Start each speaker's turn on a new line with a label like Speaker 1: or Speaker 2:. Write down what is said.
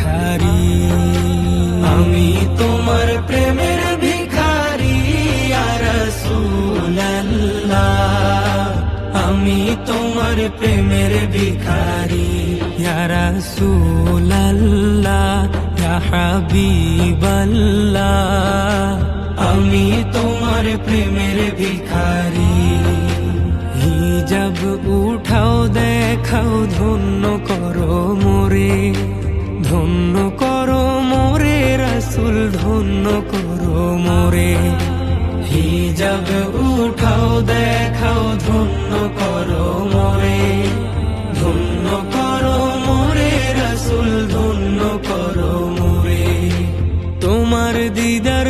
Speaker 1: ভিখারি, আমি তোমার প্রেমের ভিখারি ইয়া রাসূলুল্লাহ, আমি তোমার প্রেমের ভিখারি ইয়া রাসূলুল্লাহ, ইয়া হাবিবাল্লাহ, আমি তোমার প্রেমের ভিখারি। হিজাব উঠাও দেখাও ধন্য করো মোরে, ধন্য করো মোরে রাসূল, ধন্য করো মোরে। হিজাব উঠাও দেখাও ধন্য করো মোরে, ধন্য করো মোরে রাসূল, ধন্য করো মোরে। তোমার দিদার